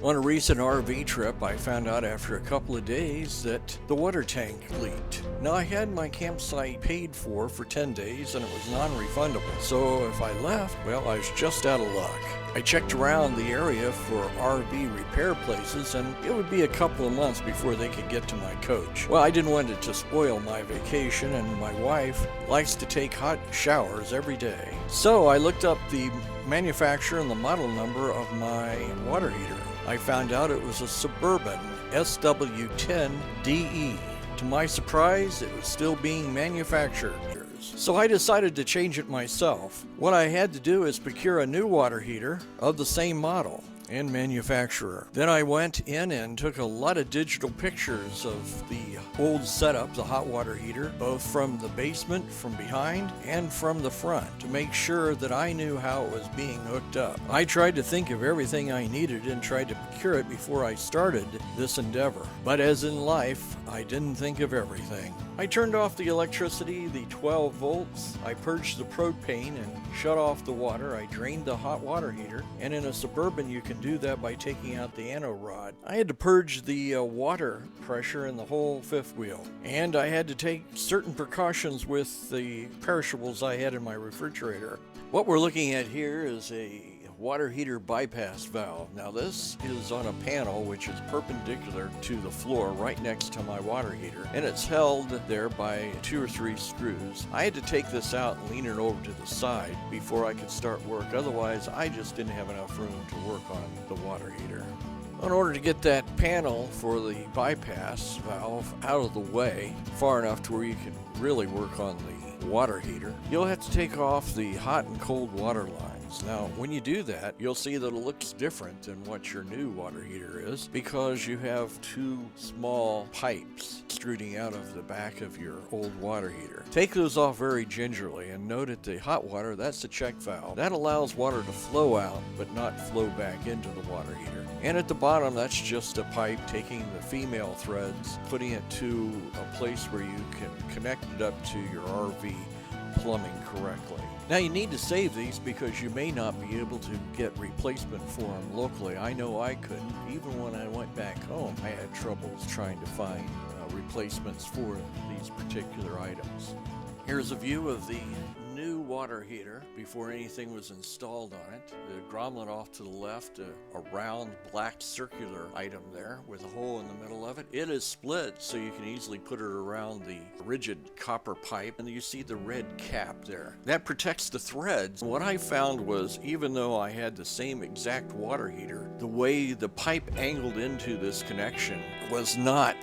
On a recent RV trip, I found out after a couple of days that the water tank leaked. Now, I had my campsite paid for 10 days and it was non-refundable. So if I left, well, I was just out of luck. I checked around the area for RV repair places and it would be a couple of months before they could get to my coach. Well, I didn't want it to spoil my vacation, and my wife likes to take hot showers every day. So I looked up the manufacturer and the model number of my water heater. I found out it was a Suburban SW10DE. To my surprise, it was still being manufactured. So I decided to change it myself. What I had to do is procure a new water heater of the same model and manufacturer. Then I went in and took a lot of digital pictures of the old setup, the hot water heater, both from the basement, from behind, and from the front, to make sure that I knew how it was being hooked up. I tried to think of everything I needed and tried to procure it before I started this endeavor. But as in life, I didn't think of everything. I turned off the electricity, the 12 volts, I purged the propane and shut off the water, I drained the hot water heater, and in a Suburban you can do that by taking out the anno rod. I had to purge the water pressure in the whole fifth wheel, and I had to take certain precautions with the perishables I had in my refrigerator. What we're looking at here is a water heater bypass valve. Now this is on a panel which is perpendicular to the floor right next to my water heater, and it's held there by 2 or 3 screws. I had to take this out and lean it over to the side before I could start work. Otherwise, I just didn't have enough room to work on the water heater. In order to get that panel for the bypass valve out of the way far enough to where you can really work on the water heater, you'll have to take off the hot and cold water lines. Now, when you do that, you'll see that it looks different than what your new water heater is, because you have 2 small pipes extruding out of the back of your old water heater. Take those off very gingerly and note at the hot water, that's the check valve. That allows water to flow out but not flow back into the water heater. And at the bottom, that's just a pipe taking the female threads, putting it to a place where you can connect it up to your RV plumbing correctly. Now, you need to save these because you may not be able to get replacement for them locally. I know I couldn't. Even when I went back home, I had troubles trying to find replacements for these particular items. Here's a view of the new water heater before anything was installed on it. The grommet off to the left, a round black circular item there with a hole in the middle of it. It is split so you can easily put it around the rigid copper pipe, and you see the red cap there. That protects the threads. What I found was, even though I had the same exact water heater, the way the pipe angled into this connection was not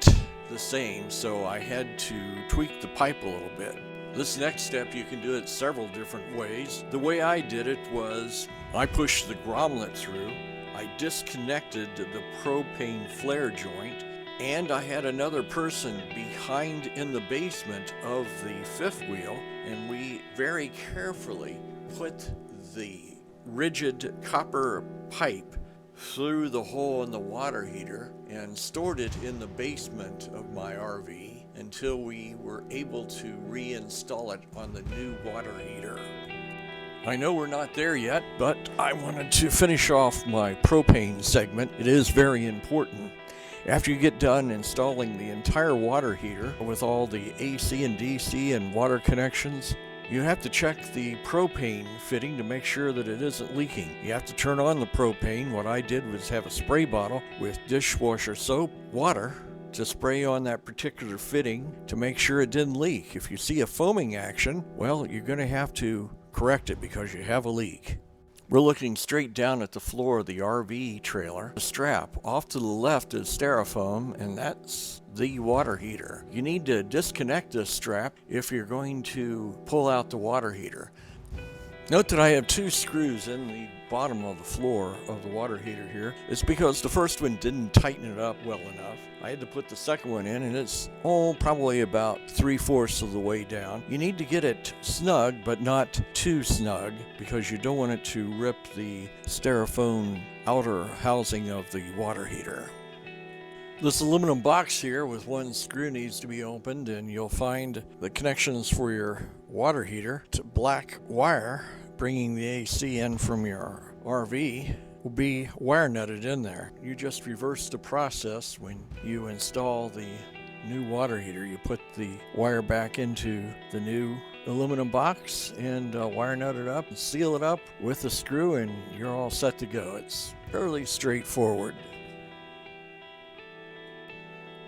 the same, so I had to tweak the pipe a little bit. This next step, you can do it several different ways. The way I did it was I pushed the grommet through, I disconnected the propane flare joint, and I had another person behind in the basement of the fifth wheel, and we very carefully put the rigid copper pipe through the hole in the water heater and stored it in the basement of my RV until we were able to reinstall it on the new water heater. I know we're not there yet, but I wanted to finish off my propane segment. It is very important. After you get done installing the entire water heater with all the AC and DC and water connections, you have to check the propane fitting to make sure that it isn't leaking. You have to turn on the propane. What I did was have a spray bottle with dishwasher soap, water, to spray on that particular fitting to make sure it didn't leak. If you see a foaming action, well, you're going to have to correct it because you have a leak. We're looking straight down at the floor of the RV trailer. The strap off to the left is styrofoam, and that's the water heater. You need to disconnect this strap if you're going to pull out the water heater. Note that I have 2 screws in the bottom of the floor of the water heater here. It's because the first one didn't tighten it up well enough. I had to put the second one in, and it's probably about 3/4 of the way down. You need to get it snug, but not too snug, because you don't want it to rip the styrofoam outer housing of the water heater. This aluminum box here with 1 screw needs to be opened, and you'll find the connections for your water heater to black wire bringing the AC in from your RV will be wire nutted in there. You just reverse the process when you install the new water heater. You put the wire back into the new aluminum box and wire nut it up and seal it up with a screw, and you're all set to go. It's fairly straightforward.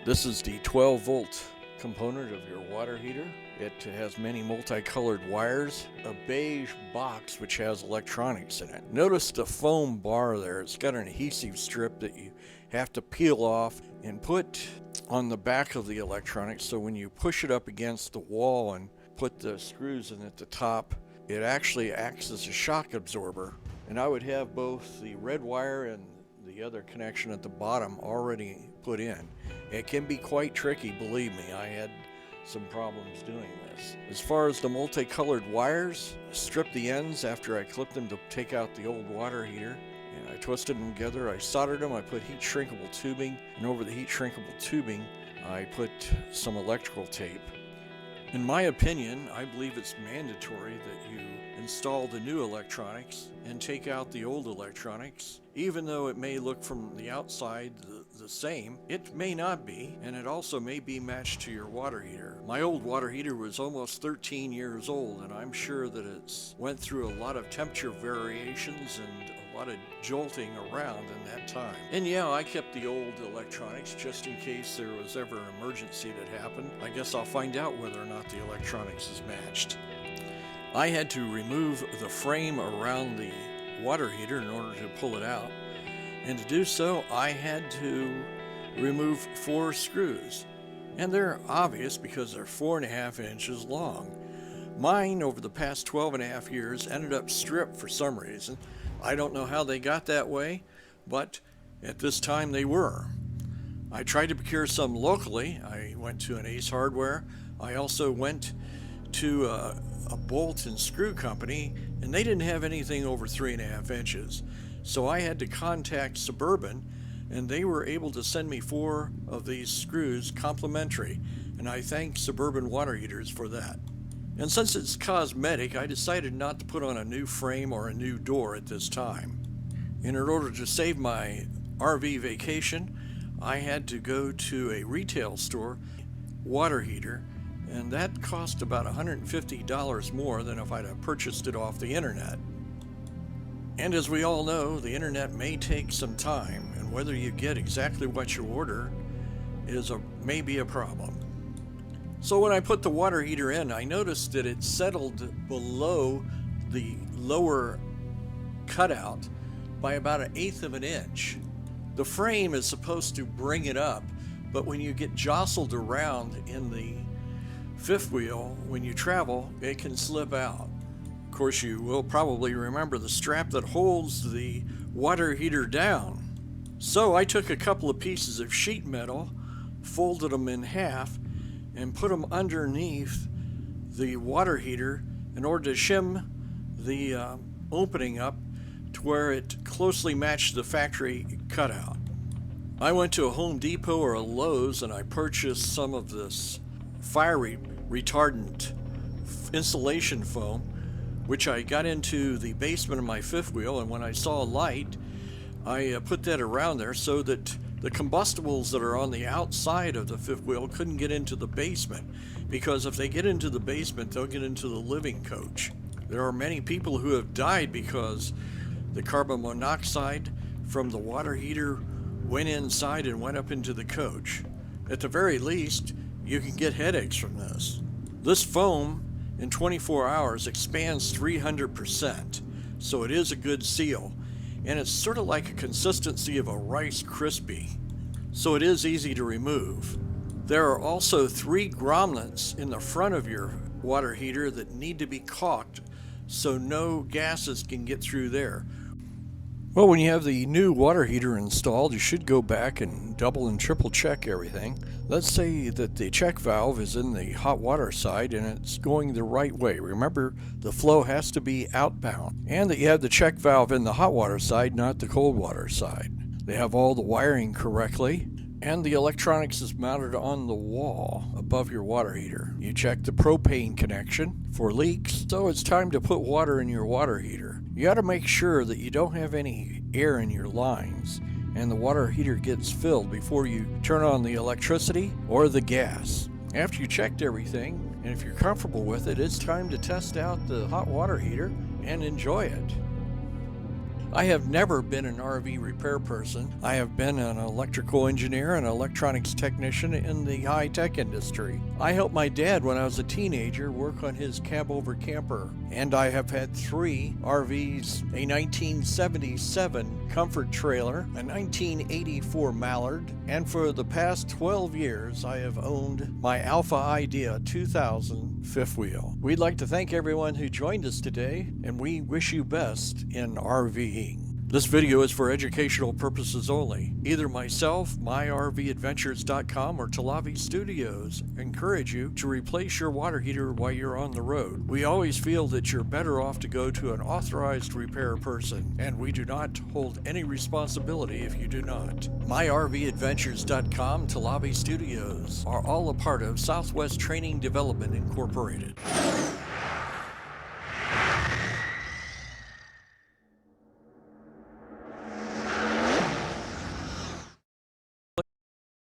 This is the 12-volt component of your water heater. It has many multicolored wires, a beige box which has electronics in it. Notice the foam bar there. It's got an adhesive strip that you have to peel off and put on the back of the electronics, so when you push it up against the wall and put the screws in at the top, it actually acts as a shock absorber. And I would have both the red wire and the other connection at the bottom already put in. It can be quite tricky, believe me. I had some problems doing this. As far as the multicolored wires, I stripped the ends after I clipped them to take out the old water heater, and I twisted them together. I soldered them. I put heat shrinkable tubing, and over the heat shrinkable tubing I put some electrical tape. In my opinion, I believe it's mandatory that you install the new electronics and take out the old electronics. Even though it may look from the outside the same, it may not be, and it also may be matched to your water heater. My old water heater was almost 13 years old, and I'm sure that it's went through a lot of temperature variations and a lot of jolting around in that time. And yeah, I kept the old electronics just in case there was ever an emergency that happened. I guess I'll find out whether or not the electronics is matched. I had to remove the frame around the water heater in order to pull it out, and to do so I had to remove 4 screws, and they're obvious because they're 4.5 inches long. Mine over the past 12.5 years ended up stripped for some reason. I don't know how they got that way, but at this time they were. I tried to procure some locally. I went to an Ace Hardware. I also went to a bolt and screw company, and they didn't have anything over 3.5 inches. So I had to contact Suburban, and they were able to send me 4 of these screws complimentary, and I thank Suburban Water Heaters for that. And since it's cosmetic, I decided not to put on a new frame or a new door at this time. And in order to save my RV vacation, I had to go to a retail store water heater, and that cost about $150 more than if I'd have purchased it off the internet. And as we all know, the internet may take some time, and whether you get exactly what you order may be a problem. So when I put the water heater in, I noticed that it settled below the lower cutout by about 1/8 of an inch. The frame is supposed to bring it up, but when you get jostled around in the fifth wheel, when you travel, it can slip out. Of course, you will probably remember the strap that holds the water heater down. So I took a couple of pieces of sheet metal, folded them in half, and put them underneath the water heater in order to shim the opening up to where it closely matched the factory cutout. I went to a Home Depot or a Lowe's and I purchased some of this fire retardant insulation foam, which I got into the basement of my fifth wheel, and when I saw a light, I put that around there so that the combustibles that are on the outside of the fifth wheel couldn't get into the basement, because if they get into the basement, they'll get into the living coach. There are many people who have died because the carbon monoxide from the water heater went inside and went up into the coach. At the very least, you can get headaches from this. This foam in 24 hours expands 300%, so it is a good seal, and it's sort of like a consistency of a Rice Krispie, so it is easy to remove. There are also 3 grommets in the front of your water heater that need to be caulked so no gases can get through there. Well, when you have the new water heater installed, you should go back and double and triple check everything. Let's say that the check valve is in the hot water side and it's going the right way. Remember, the flow has to be outbound. And that you have the check valve in the hot water side, not the cold water side. They have all the wiring correctly, and the electronics is mounted on the wall above your water heater. You check the propane connection for leaks, so it's time to put water in your water heater. You got to make sure that you don't have any air in your lines, and the water heater gets filled before you turn on the electricity or the gas. After you checked everything, and if you're comfortable with it, it's time to test out the hot water heater and enjoy it. I have never been an RV repair person. I have been an electrical engineer and electronics technician in the high-tech industry. I helped my dad when I was a teenager work on his cab-over camper, and I have had 3 RVs, a 1977 Comfort trailer, a 1984 Mallard, and for the past 12 years I have owned my Alpha Idea 2000 fifth wheel. We'd like to thank everyone who joined us today, and we wish you best in RVing. This video is for educational purposes only. Either myself, myrvadventures.com, or Talavi Studios encourage you to replace your water heater while you're on the road. We always feel that you're better off to go to an authorized repair person, and we do not hold any responsibility if you do not. myrvadventures.com, Talavi Studios are all a part of Southwest Training Development Incorporated.